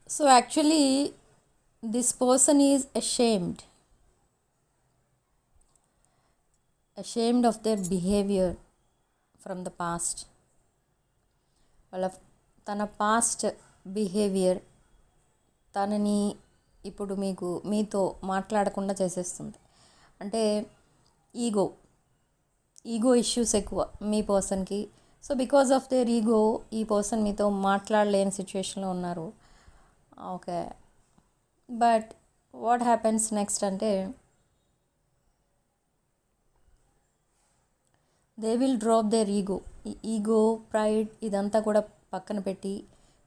So actually, this person is ashamed of their behavior from the past. వాళ్ళ తన past behaviour తనని ఇప్పుడు మీతో మాట్లాడకుండా చేసేస్తుంది. అంటే ఈగో ఇష్యూస్ ఎక్కువ మీ పర్సన్కి. So because of their ego ఈ పర్సన్ మీతో మాట్లాడలేని సిచ్యువేషన్లో ఉన్నారు. Okay, but what happens next అంటే they will drop their ego, pride ఇదంతా కూడా పక్కన పెట్టి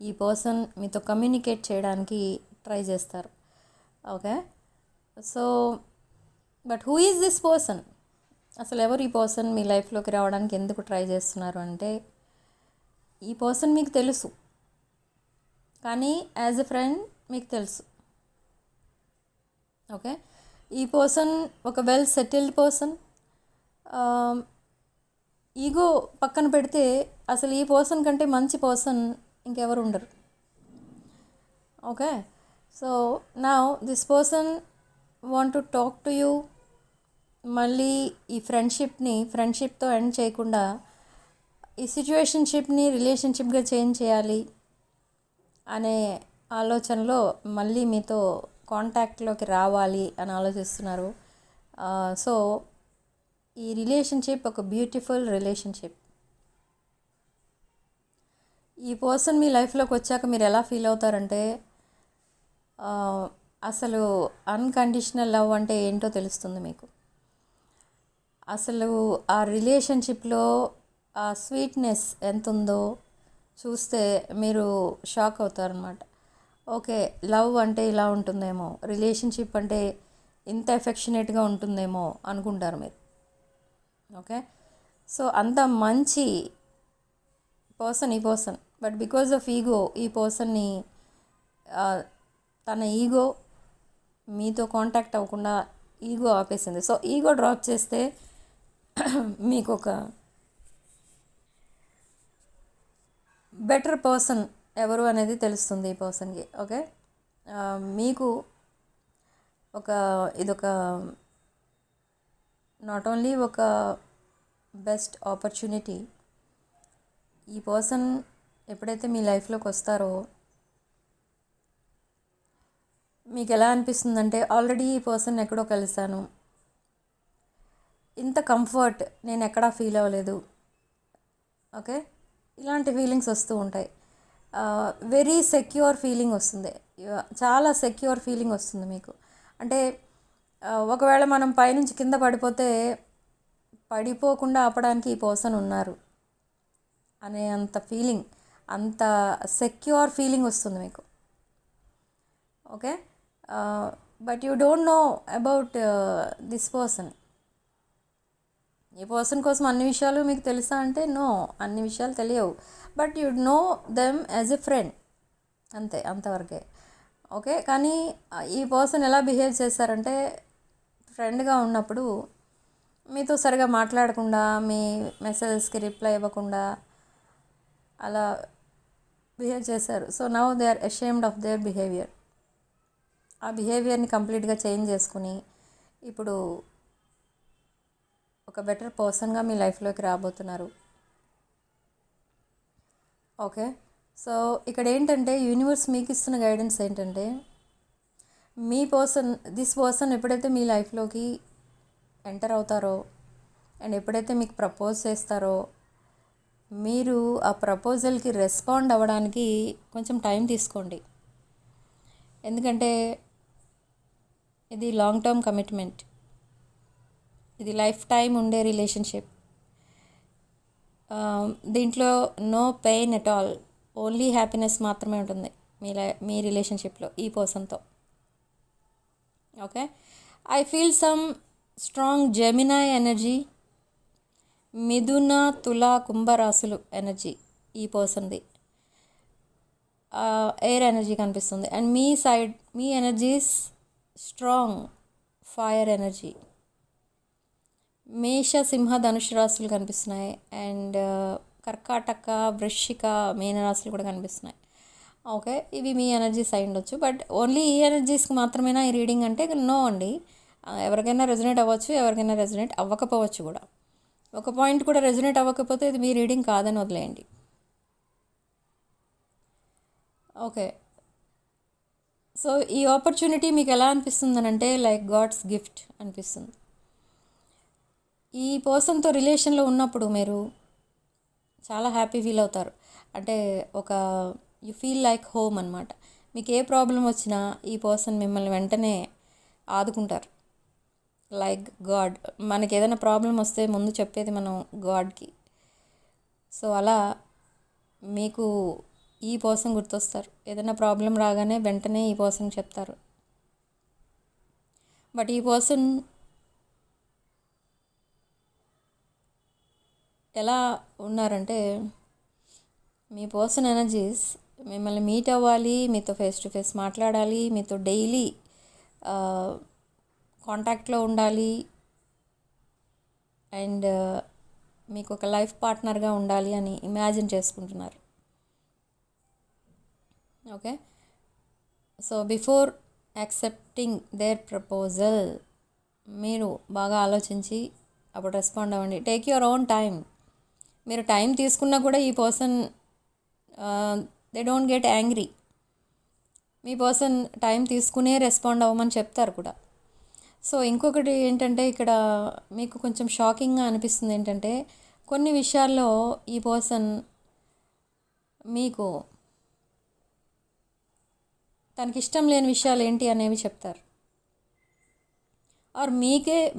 ఈ పర్సన్ మీతో కమ్యూనికేట్ చేయడానికి ట్రై చేస్తారు. Okay, so but who is this person? అసలు ఎవరు ఈ పర్సన్ మీ లైఫ్లోకి రావడానికి ఎందుకు ట్రై చేస్తున్నారు అంటే, ఈ పర్సన్ మీకు తెలుసు, కానీ యాజ్ ఎ ఫ్రెండ్ మీకు తెలుసు. ఓకే, ఈ పర్సన్ ఒక వెల్ సెటిల్డ్ పర్సన్. ఈగో పక్కన పెడితే అసలు ఈ పర్సన్ కంటే మంచి పర్సన్ ఇంకెవరు ఉండరు. Okay, so now this person want to talk to you. మళ్ళీ ఈ ఫ్రెండ్షిప్తో ఎండ్ చేయకుండా ఈ సిచ్యువేషన్షిప్ని రిలేషన్షిప్గా చేంజ్ చేయాలి అనే ఆలోచనలో మళ్ళీ మీతో కాంటాక్ట్లోకి రావాలి అని ఆలోచిస్తున్నారు. సో ఈ రిలేషన్షిప్ ఒక బ్యూటిఫుల్ రిలేషన్షిప్. ఈ పర్సన్ మీ లైఫ్లోకి వచ్చాక మీరు ఎలా ఫీల్ అవుతారంటే, అసలు అన్కండిషనల్ లవ్ అంటే ఏంటో తెలుస్తుంది మీకు. అసలు ఆ రిలేషన్షిప్లో ఆ స్వీట్నెస్ ఎంత ఉందో చూస్తే మీరు షాక్ అవుతారనమాట. ఓకే, లవ్ అంటే ఇలా ఉంటుందేమో, రిలేషన్షిప్ అంటే ఇంత ఎఫెక్షనేట్గా ఉంటుందేమో అనుకుంటారు మీరు. ఓకే, సో అంత మంచి పర్సన్ ఈ person. But because of ego ఈ పర్సన్ని తన ఈగో మీతో కాంటాక్ట్ అవ్వకుండా ఈగో ఆపేసింది. సో ఈగో డ్రాప్ చేస్తే మీకు ఒక బెటర్ పర్సన్ ఎవరు అనేది తెలుస్తుంది ఈ పర్సన్కి. ఓకే, మీకు ఇదొక నాట్ ఓన్లీ ఒక బెస్ట్ ఆపర్చునిటీ. ఈ పర్సన్ ఎప్పుడైతే మీ లైఫ్లోకి వస్తారో మీకు ఎలా అనిపిస్తుందంటే, ఆల్రెడీ ఈ పర్సన్ ఎక్కడో కలిసాను, ఇంత కంఫర్ట్ నేను ఎక్కడా ఫీల్ అవ్వలేదు. ఓకే, ఇలాంటి ఫీలింగ్స్ వస్తూ ఉంటాయి. వెరీ సెక్యూర్ ఫీలింగ్ వస్తుంది, చాలా సెక్యూర్ ఫీలింగ్ వస్తుంది మీకు. అంటే ఒకవేళ మనం పైనుంచి కింద పడిపోకుండా ఆపడానికి ఈ పర్సన్ ఉన్నారు అనే అంత ఫీలింగ్, అంత సెక్యూర్ ఫీలింగ్ వస్తుంది మీకు. Okay, but you don't know about this person. ఈ పర్సన్ కోసం అన్ని విషయాలు మీకు తెలుసా అంటే నో, అన్ని విషయాలు తెలియవు. But you know them as a friend, అంతవరకే. ఓకే, కానీ ఈ పర్సన్ ఎలా బిహేవ్ చేశారంటే, ఫ్రెండ్గా ఉన్నప్పుడు మీతో సరిగా మాట్లాడకుండా, మీ మెసేజెస్కి రిప్లై ఇవ్వకుండా అలా బిహేవ్ చేశారు. So now they are ashamed of their behaviour. ఆ బిహేవియర్ని కంప్లీట్గా చేంజ్ చేసుకుని ఇప్పుడు ఒక బెటర్ పర్సన్గా మీ లైఫ్లోకి రాబోతున్నారు. ఓకే, సో ఇక్కడ ఏంటంటే యూనివర్స్ మీకు ఇస్తున్న గైడెన్స్ ఏంటంటే, దిస్ పర్సన్ ఎప్పుడైతే మీ లైఫ్లోకి ఎంటర్ అవుతారో అండ్ ఎప్పుడైతే మీకు ప్రపోజ్ చేస్తారో, మీరు ఆ ప్రపోజల్కి రెస్పాండ్ అవ్వడానికి కొంచెం టైం తీసుకోండి. ఎందుకంటే ఇది లాంగ్ టర్మ్ కమిట్మెంట్, ఇది లైఫ్ టైం ఉండే రిలేషన్షిప్. దీంట్లో no pain at all, only happiness మాత్రమే ఉంటుంది మీ రిలేషన్షిప్లో ఈ పర్సన్తో. Okay, I feel some strong Gemini energy, మిథున, తుల, కుంభరాశులు ఎనర్జీ ఈ పర్సన్ది. ఎయిర్ ఎనర్జీ కనిపిస్తుంది. అండ్ మీ ఎనర్జీస్ స్ట్రాంగ్ ఫైర్ ఎనర్జీ. మేష, సింహ, ధనుసు రాశులు కనిపిస్తున్నాయి. అండ్ కర్కాటక, వృశ్చిక, మీన రాశులు కూడా కనిపిస్తున్నాయి. ఓకే, ఇవి మీ ఎనర్జీస్ అయి ఉండొచ్చు. బట్ ఓన్లీ ఈ ఎనర్జీస్కి మాత్రమేనా ఈ రీడింగ్ అంటే నో అండి. ఎవరికైనా రెజొనేట్ అవ్వచ్చు, ఎవరికైనా రెజొనేట్ అవ్వకపోవచ్చు కూడా. ఒక పాయింట్ కూడా రెజొనేట్ అవ్వకపోతే ఇది మీ రీడింగ్ కాదని వదిలేయండి. ఓకే, సో ఈ ఆపర్చునిటీ మీకు ఎలా అనిపిస్తుంది అంటే లైక్ గాడ్స్ గిఫ్ట్ అనిపిస్తుంది. ఈ పర్సన్తో రిలేషన్లో ఉన్నప్పుడు మీరు చాలా హ్యాపీ ఫీల్ అవుతారు. అంటే ఒక యు ఫీల్ లైక్ హోమ్ అనమాట. మీకు ఏ ప్రాబ్లం వచ్చినా ఈ పర్సన్ మిమ్మల్ని వెంటనే ఆదుకుంటారు. లైక్ గాడ్, మనకి ఏదైనా ప్రాబ్లం వస్తే ముందు చెప్పేది మనం గాడ్కి. సో అలా మీకు ఈ పర్సన్ గుర్తొస్తారు. ఏదైనా ప్రాబ్లం రాగానే వెంటనే ఈ పర్సన్ చెప్తారు. బట్ ఈ పర్సన్ ఎలా ఉన్నారంటే, మీ పర్సన్ ఎనర్జీస్ మిమ్మల్ని మీట్ అవ్వాలి, మీతో ఫేస్ టు ఫేస్ మాట్లాడాలి, మీతో డైలీ కాంటాక్ట్లో ఉండాలి, అండ్ మీకు ఒక లైఫ్ పార్ట్నర్గా ఉండాలి అని ఇమాజిన్ చేసుకుంటున్నారు. Okay, so before accepting their proposal మీరు బాగా ఆలోచించి అప్పుడు రెస్పాండ్ అవ్వండి. Take your own time. మీరు టైం తీసుకున్నా కూడా ఈ person they don't get angry. మీ పర్సన్ టైం తీసుకునే రెస్పాండ్ అవ్వమని చెప్తారు కూడా. సో ఇంకొకటి ఏంటంటే ఇక్కడ మీకు కొంచెం షాకింగ్గా అనిపిస్తుంది ఏంటంటే, కొన్ని విషయాల్లో ఈ పర్సన్ మీకు తనకి ఇష్టం లేని విషయాలు ఏంటి అనేవి చెప్తారు. ఆర్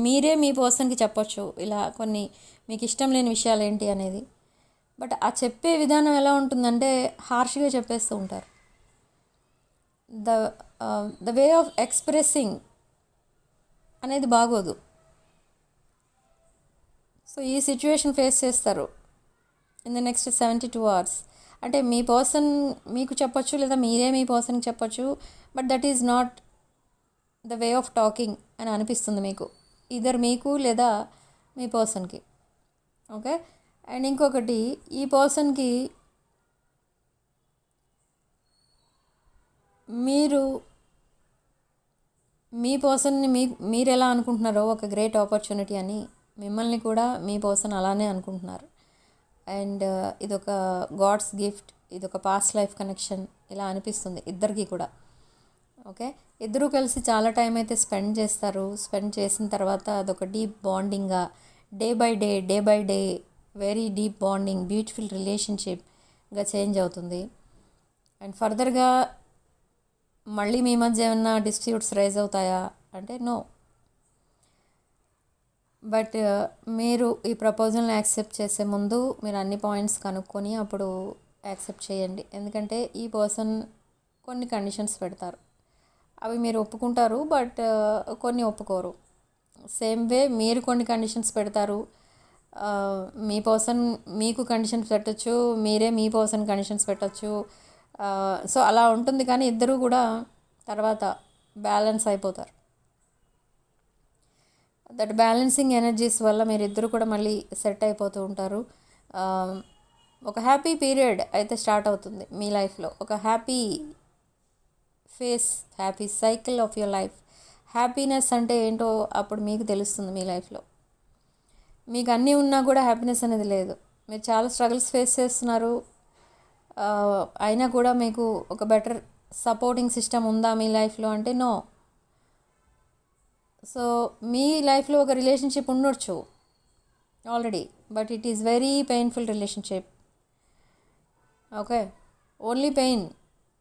మీరే మీ పర్సన్కి చెప్పొచ్చు ఇలా కొన్ని మీకు ఇష్టం లేని విషయాలు ఏంటి అనేది. బట్ ఆ చెప్పే విధానం ఎలా ఉంటుందంటే హార్ష్గా చెప్పేస్తూ ఉంటారు. ద వే ఆఫ్ ఎక్స్ప్రెసింగ్ అనేది బాగోదు. సో ఈ సిచ్యువేషన్ ఫేస్ చేస్తారు ఇన్ ద నెక్స్ట్ 72 hours. అంటే మీ పర్సన్ మీకు చెప్పొచ్చు, లేదా మీరే మీ పర్సన్కి చెప్పొచ్చు. But that is not the way of talking అని అనిపిస్తుంది మీకు, ఇద్దరు మీకు లేదా మీ పర్సన్కి. ఓకే, అండ్ ఇంకొకటి ఈ పర్సన్కి మీరు మీ పర్సన్ని మీరు ఎలా అనుకుంటున్నారో ఒక గ్రేట్ ఆపర్చునిటీ అని, మిమ్మల్ని కూడా మీ పర్సన్ అలానే అనుకుంటున్నారు. అండ్ ఇదొక గాడ్స్ గిఫ్ట్, ఇదొక పాస్ట్ లైఫ్ కనెక్షన్ ఇలా అనిపిస్తుంది ఇద్దరికి కూడా. ఓకే, ఇద్దరూ కలిసి చాలా టైం అయితే స్పెండ్ చేస్తారు. స్పెండ్ చేసిన తర్వాత అదొక డీప్ బాండింగ్గా day by day very deep bonding, beautiful రిలేషన్షిప్గా చేంజ్ అవుతుంది. అండ్ ఫర్దర్గా మళ్ళీ మీ మధ్య ఏమన్నా డిస్ప్యూట్స్ రైజ్ అవుతాయా అంటే నో. బట్ మీరు ఈ ప్రపోజల్ని యాక్సెప్ట్ చేసే ముందు మీరు అన్ని పాయింట్స్ కనుక్కొని అప్పుడు యాక్సెప్ట్ చేయండి. ఎందుకంటే ఈ పర్సన్ కొన్ని కండిషన్స్ పెడతారు, అవి మీరు ఒప్పుకుంటారు, బట్ కొన్ని ఒప్పుకోరు. సేమ్ వే మీరు కొన్ని కండిషన్స్ పెడతారు, మీ పర్సన్ మీకు కండిషన్స్ పెట్టచ్చు, మీరే మీ పర్సన్ కండిషన్స్ పెట్టచ్చు. సో అలా ఉంటుంది, కానీ ఇద్దరూ కూడా తర్వాత బ్యాలెన్స్ అయిపోతారు. దట్ బ్యాలెన్సింగ్ ఎనర్జీస్ వల్ల మీరిద్దరూ కూడా మళ్ళీ సెట్ అయిపోతూ ఉంటారు. ఒక హ్యాపీ పీరియడ్ అయితే స్టార్ట్ అవుతుంది మీ లైఫ్లో. ఒక happy face, happy cycle of your life. Happiness అంటే ఏంటో అప్పుడు మీకు తెలుస్తుంది. మీ లైఫ్లో మీకు అన్నీ ఉన్నా కూడా హ్యాపీనెస్ అనేది లేదు. మీరు చాలా స్ట్రగుల్స్ ఫేస్ చేస్తున్నారు, అయినా కూడా మీకు ఒక బెటర్ సపోర్టింగ్ సిస్టమ్ ఉందా మీ లైఫ్లో అంటే నో. సో మీ లైఫ్లో ఒక రిలేషన్షిప్ ఉండొచ్చు already, but it is very painful relationship. Okay, only pain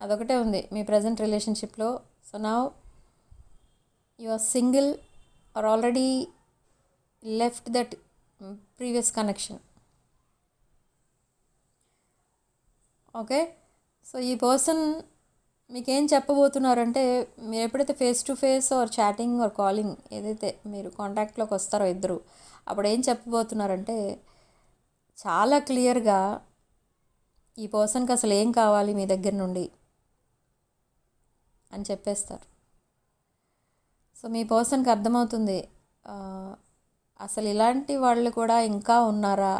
అదొకటే ఉంది మీ ప్రజెంట్ రిలేషన్షిప్లో. So now you are single or already left that previous connection. Okay, so ఈ పర్సన్ మీకేం చెప్పబోతున్నారంటే, మీరు ఎప్పుడైతే face to face or chatting or calling ఏదైతే మీరు కాంటాక్ట్లోకి వస్తారో ఇద్దరు, అప్పుడు ఏం చెప్పబోతున్నారంటే చాలా క్లియర్గా ఈ పర్సన్కి అసలు ఏం కావాలి మీ దగ్గర నుండి అని చెప్పేస్తారు. సో మీ పర్సన్కి అర్థమవుతుంది అసలు ఇలాంటి వాళ్ళు కూడా ఇంకా ఉన్నారా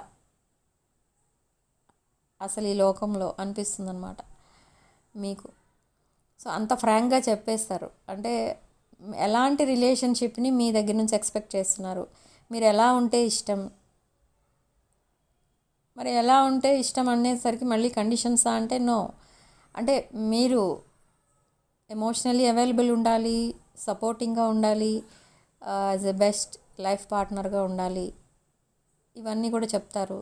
అసలు ఈ లోకంలో అనిపిస్తుంది అనమాట. మీకు. సో అంత ఫ్రాంక్గా చెప్పేస్తారు. అంటే ఎలాంటి రిలేషన్షిప్ని మీ దగ్గర నుంచి ఎక్స్పెక్ట్ చేస్తున్నారు, మీరు ఎలా ఉంటే ఇష్టం, మరి ఎలా ఉంటే ఇష్టం అనేసరికి మళ్ళీ కండిషన్సా అంటే నో. అంటే మీరు ఎమోషనల్లీ అవైలబుల్ ఉండాలి, సపోర్టింగ్గా ఉండాలి, యాజ్ ఎ బెస్ట్ లైఫ్ పార్ట్నర్గా ఉండాలి, ఇవన్నీ కూడా చెప్తారు.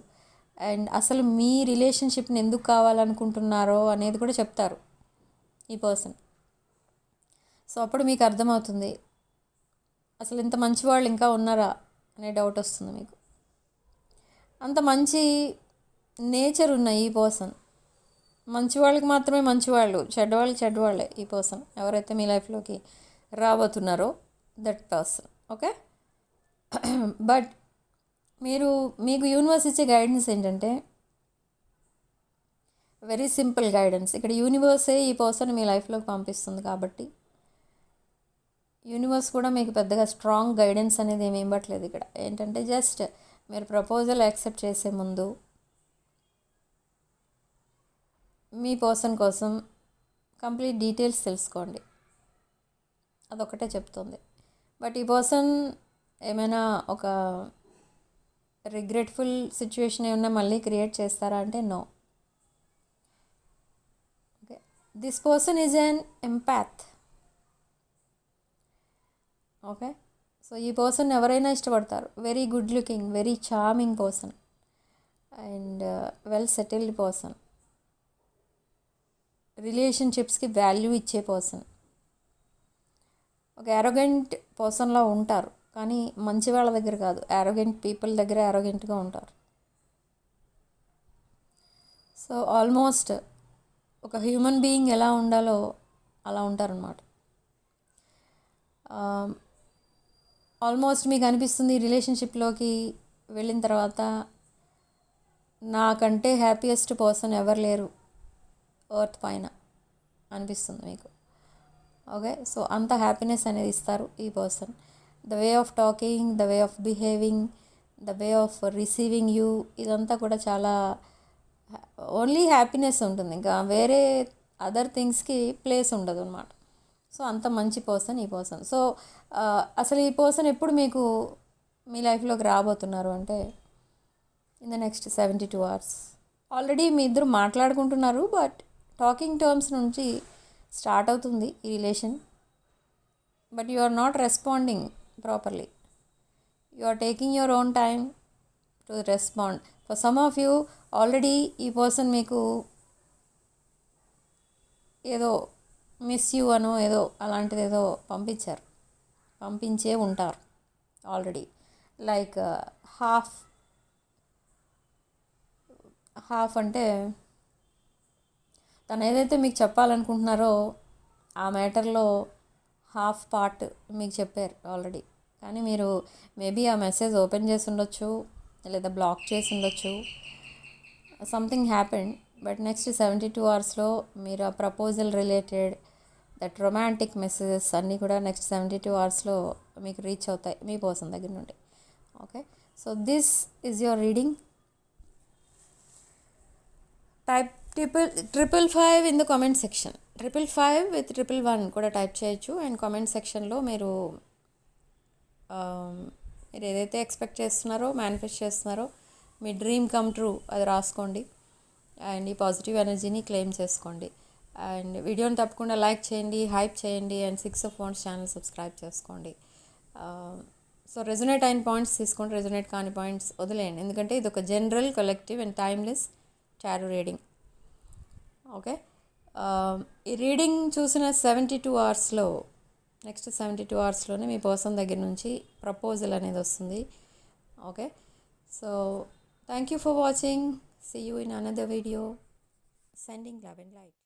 అండ్ అసలు మీ రిలేషన్షిప్ని ఎందుకు కావాలనుకుంటున్నారో అనేది కూడా చెప్తారు ఈ పర్సన్. సో అప్పుడు మీకు అర్థమవుతుంది అసలు ఇంత మంచి వాళ్ళు ఇంకా ఉన్నారా అనే డౌట్ వస్తుంది మీకు. అంత మంచి నేచర్ ఉన్న ఈ పర్సన్, మంచి వాళ్ళకి మాత్రమే మంచివాళ్ళు, చెడ్డవాళ్ళకి చెడ్డవాళ్ళే ఈ పర్సన్ ఎవరైతే మీ లైఫ్లోకి రాబోతున్నారో దట్ పర్సన్. ఓకే, బట్ మీకు యూనివర్స్ ఇచ్చే గైడెన్స్ ఏంటంటే వెరీ సింపుల్ గైడెన్స్. ఇక్కడ యూనివర్సే ఈ పర్సన్ మీ లైఫ్లోకి పంపిస్తుంది కాబట్టి యూనివర్స్ కూడా మీకు పెద్దగా స్ట్రాంగ్ గైడెన్స్ అనేది ఏమి ఇవ్వట్లేదు. ఇక్కడ ఏంటంటే జస్ట్ మీరు ప్రపోజల్ యాక్సెప్ట్ చేసే ముందు మీ పర్సన్ కోసం కంప్లీట్ డీటెయిల్స్ తెలుసుకోండి, అదొకటే చెప్తుంది. బట్ ఈ పర్సన్ ఏమైనా ఒక రిగ్రెట్ఫుల్ సిచ్యువేషన్ ఏమైనా మళ్ళీ క్రియేట్ చేస్తారా అంటే no. Okay, this person is an empath. Okay, so ఈ పర్సన్ ఎవరైనా ఇష్టపడతారు. Very good looking, very charming person and well settled person, రిలేషన్షిప్స్కి వాల్యూ ఇచ్చే పర్సన్. ఒక యారోగెంట్ పర్సన్లా ఉంటారు కానీ మంచి వాళ్ళ దగ్గర కాదు, యారోగెంట్ పీపుల్ దగ్గర యారోగెంట్గా ఉంటారు. సో ఆల్మోస్ట్ ఒక హ్యూమన్ బీయింగ్ ఎలా ఉండాలో అలా ఉంటారనమాట. ఆల్మోస్ట్ మీకు అనిపిస్తుంది రిలేషన్షిప్లోకి వెళ్ళిన తర్వాత నాకంటే హ్యాపీయెస్ట్ పర్సన్ ఎవరు లేరు ఎర్త్ పైన అనిపిస్తుంది మీకు. ఓకే, సో అంత హ్యాపీనెస్ అనేది ఇస్తారు ఈ person. The way of talking, the way of behaving, the way of receiving you, ఇదంతా కూడా చాలా ఓన్లీ హ్యాపీనెస్ ఉంటుంది, ఇంకా వేరే అదర్ థింగ్స్కి ప్లేస్ ఉండదు అనమాట. సో అంత మంచి పర్సన్ ఈ పర్సన్. సో అసలు ఈ పర్సన్ ఎప్పుడు మీకు మీ లైఫ్లోకి రాబోతున్నారు అంటే in the next 72 hours. Already మీ ఇద్దరు మాట్లాడుకుంటున్నారు, బట్ టాకింగ్ టర్మ్స్ నుంచి స్టార్ట్ అవుతుంది ఈ relation. But you are not responding properly, you are taking your own time to respond. For some of you already ఈ పర్సన్ మీకు ఏదో మిస్ యూ అనో ఏదో అలాంటిది ఏదో పంపించే ఉంటారు ఆల్రెడీ. లైక్ హాఫ్ అంటే తను ఏదైతే మీకు చెప్పాలనుకుంటున్నారో ఆ మ్యాటర్లో హాఫ్ పార్ట్ మీకు చెప్పారు ఆల్రెడీ, కానీ మీరు మేబీ ఆ మెసేజ్ ఓపెన్ చేసి ఉండొచ్చు లేదా బ్లాక్ చేసి ఉండొచ్చు, something happened. But next 72 hours మీరు ఆ proposal related that romantic messages అన్నీ కూడా నెక్స్ట్ 72 hours మీకు రీచ్ అవుతాయి మీ పర్సన్ దగ్గర నుండి. Okay, so this is your reading. Type 555 in the comment section. 555 with 111 కూడా టైప్ చేయొచ్చు. అండ్ కామెంట్ సెక్షన్లో మీరు ఏదైతే ఎక్స్పెక్ట్ చేస్తున్నారో, మేనిఫెస్ట్ చేస్తున్నారో, మీ డ్రీమ్ కమ్ ట్రూ అది రాసుకోండి అండ్ ఈ పాజిటివ్ ఎనర్జీని క్లెయిమ్ చేసుకోండి. అండ్ వీడియోని తప్పకుండా లైక్ చేయండి, హైప్ చేయండి and 6 of Wands channel subscribe చేసుకోండి. సో రెజొనేట్ అయిన పాయింట్స్ తీసుకోండి, రెజొనేట్ కాని పాయింట్స్ వదిలేయండి, ఎందుకంటే ఇది ఒక general, collective and timeless tarot reading. Okay, ఈ రీడింగ్ చూసిన 72 hours నెక్స్ట్ 72 hours మీ పర్సన్ దగ్గర నుంచి ప్రపోజల్ అనేది వస్తుంది. Okay, so thank you for watching. See you in another video. Sending love and light.